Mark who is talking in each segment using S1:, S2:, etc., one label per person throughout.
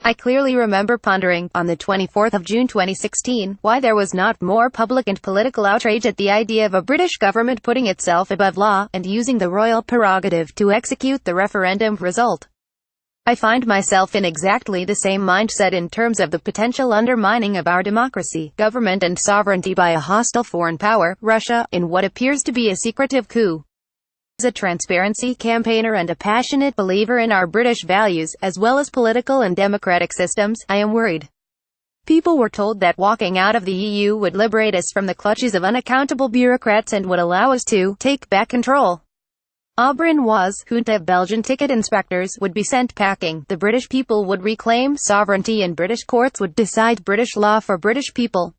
S1: I clearly remember pondering, on the 24th of June 2016, why there was not more public and political outrage at the idea of a British government putting itself above law, and using the royal prerogative to execute the referendum result. I find myself in exactly the same mindset in terms of the potential undermining of our democracy, government and sovereignty by a hostile foreign power, Russia, in what appears to be a secretive coup. As a transparency campaigner and a passionate believer in our British values, as well as political and democratic systems, I am worried. People were told that walking out of the EU would liberate us from the clutches of unaccountable bureaucrats and would allow us to take back control. Aubrain was, junta of Belgian ticket inspectors would be sent packing, the British people would reclaim sovereignty and British courts would decide British law for British people.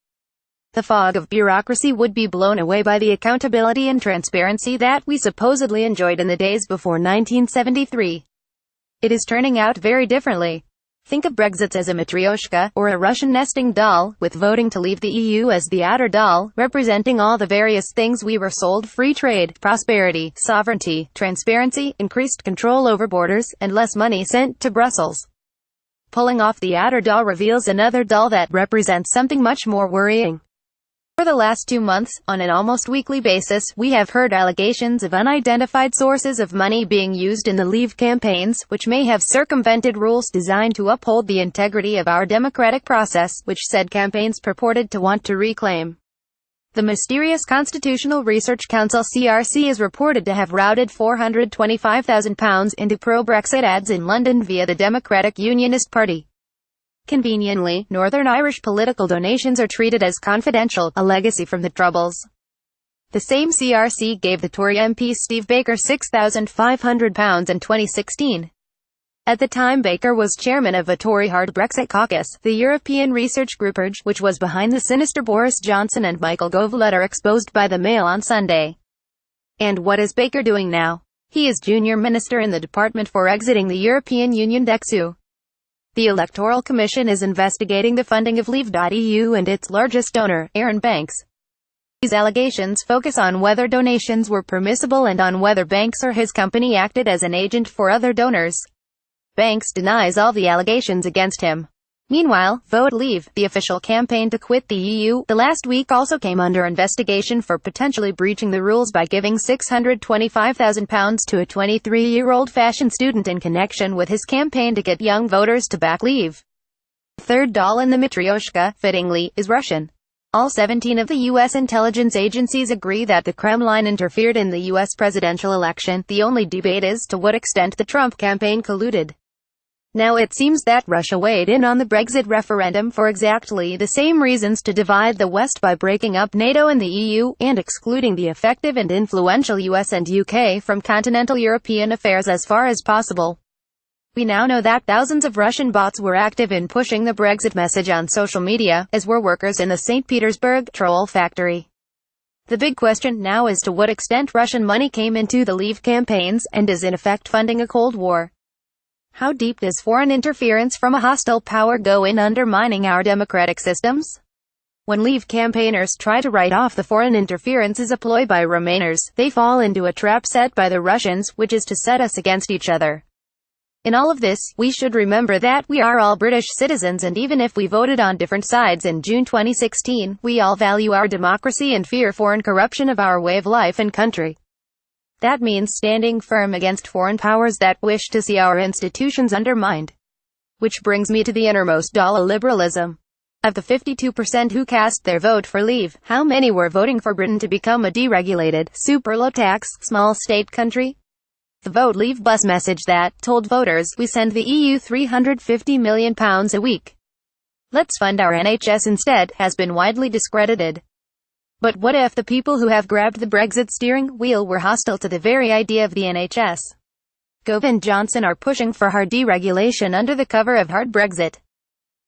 S1: The fog of bureaucracy would be blown away by the accountability and transparency that we supposedly enjoyed in the days before 1973. It is turning out very differently. Think of Brexit as a matryoshka, or a Russian nesting doll, with voting to leave the EU as the outer doll, representing all the various things we were sold: free trade, prosperity, sovereignty, transparency, increased control over borders, and less money sent to Brussels. Pulling off the outer doll reveals another doll that represents something much more worrying. For the last 2 months, on an almost weekly basis, we have heard allegations of unidentified sources of money being used in the Leave campaigns, which may have circumvented rules designed to uphold the integrity of our democratic process, which said campaigns purported to want to reclaim. The mysterious Constitutional Research Council (CRC) is reported to have routed £425,000 into pro-Brexit ads in London via the Democratic Unionist Party. Conveniently, Northern Irish political donations are treated as confidential, a legacy from the Troubles. The same CRC gave the Tory MP Steve Baker £6,500 in 2016. At the time Baker was chairman of a Tory hard Brexit caucus, the European research group outrage, which was behind the sinister Boris Johnson and Michael Gove letter exposed by the Mail on Sunday. And what is Baker doing now? He is junior minister in the Department for Exiting the European Union (DEXU). The Electoral Commission is investigating the funding of Leave.eu and its largest donor, Arron Banks. These allegations focus on whether donations were permissible and on whether Banks or his company acted as an agent for other donors. Banks denies all the allegations against him. Meanwhile, Vote Leave, the official campaign to quit the EU, the last week also came under investigation for potentially breaching the rules by giving £625,000 to a 23-year-old fashion student in connection with his campaign to get young voters to back Leave. The third doll in the matryoshka, fittingly, is Russian. All 17 of the U.S. intelligence agencies agree that the Kremlin interfered in the U.S. presidential election. The only debate is to what extent the Trump campaign colluded. Now it seems that Russia weighed in on the Brexit referendum for exactly the same reasons, to divide the West by breaking up NATO and the EU, and excluding the effective and influential US and UK from continental European affairs as far as possible. We now know that thousands of Russian bots were active in pushing the Brexit message on social media, as were workers in the St. Petersburg troll factory. The big question now is to what extent Russian money came into the Leave campaigns, and is in effect funding a Cold War. How deep does foreign interference from a hostile power go in undermining our democratic systems? When Leave campaigners try to write off the foreign interference as a ploy by Remainers, they fall into a trap set by the Russians, which is to set us against each other. In all of this, we should remember that we are all British citizens, and even if we voted on different sides in June 2016, we all value our democracy and fear foreign corruption of our way of life and country. That means standing firm against foreign powers that wish to see our institutions undermined. Which brings me to the innermost doll of liberalism. Of the 52% who cast their vote for Leave, how many were voting for Britain to become a deregulated, super-low tax, small state country? The Vote Leave bus message that told voters, we send the EU £350 million a week. Let's fund our NHS instead, has been widely discredited. But what if the people who have grabbed the Brexit steering wheel were hostile to the very idea of the NHS? Gove and Johnson are pushing for hard deregulation under the cover of hard Brexit.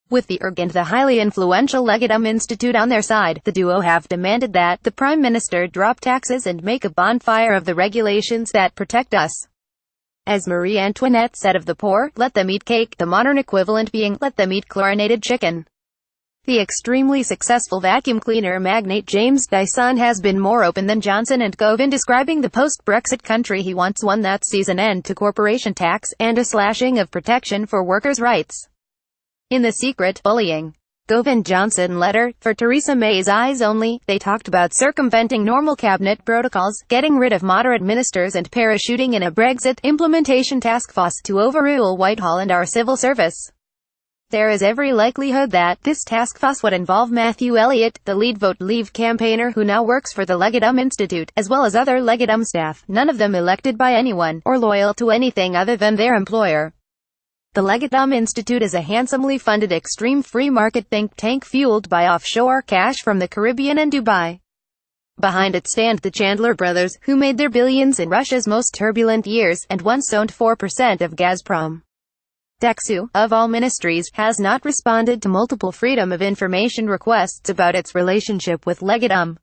S1: With the ERG and the highly influential Legatum Institute on their side, the duo have demanded that the Prime Minister drop taxes and make a bonfire of the regulations that protect us. As Marie Antoinette said of the poor, let them eat cake, the modern equivalent being, let them eat chlorinated chicken. The extremely successful vacuum cleaner magnate James Dyson has been more open than Johnson and Gove in describing the post-Brexit country he wants, one that sees an end to corporation tax, and a slashing of protection for workers' rights. In the secret, bullying Gove Johnson letter, for Theresa May's eyes only, they talked about circumventing normal cabinet protocols, getting rid of moderate ministers and parachuting in a Brexit implementation task force to overrule Whitehall and our civil service. There is every likelihood that this task force would involve Matthew Elliott, the lead Vote Leave campaigner who now works for the Legatum Institute, as well as other Legatum staff, none of them elected by anyone, or loyal to anything other than their employer. The Legatum Institute is a handsomely funded extreme free market think tank fueled by offshore cash from the Caribbean and Dubai. Behind it stand the Chandler brothers, who made their billions in Russia's most turbulent years, and once owned 4% of Gazprom. Dexu, of all ministries, has not responded to multiple Freedom of Information requests about its relationship with Legatum.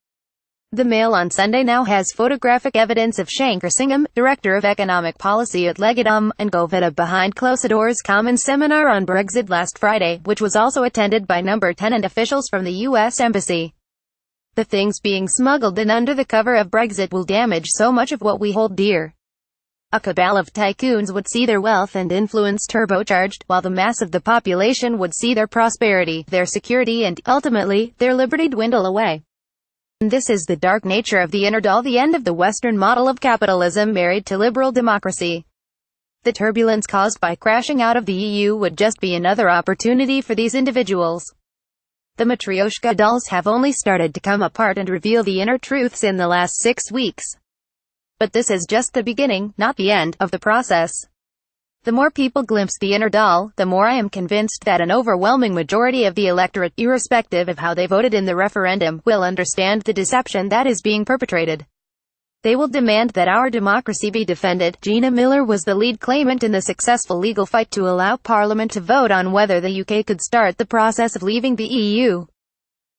S1: The Mail on Sunday now has photographic evidence of Shankar Singham, Director of Economic Policy at Legatum, and Gove at a behind-closed-doors common seminar on Brexit last Friday, which was also attended by number 10 and officials from the U.S. Embassy. The things being smuggled in under the cover of Brexit will damage so much of what we hold dear. A cabal of tycoons would see their wealth and influence turbocharged, while the mass of the population would see their prosperity, their security and, ultimately, their liberty dwindle away. This is the dark nature of the interdal, the end of the Western model of capitalism married to liberal democracy. The turbulence caused by crashing out of the EU would just be another opportunity for these individuals. The Matryoshka dolls have only started to come apart and reveal the inner truths in the last 6 weeks. But this is just the beginning, not the end, of the process. The more people glimpse the inner doll, the more I am convinced that an overwhelming majority of the electorate, irrespective of how they voted in the referendum, will understand the deception that is being perpetrated. They will demand that our democracy be defended. Gina Miller was the lead claimant in the successful legal fight to allow Parliament to vote on whether the UK could start the process of leaving the EU.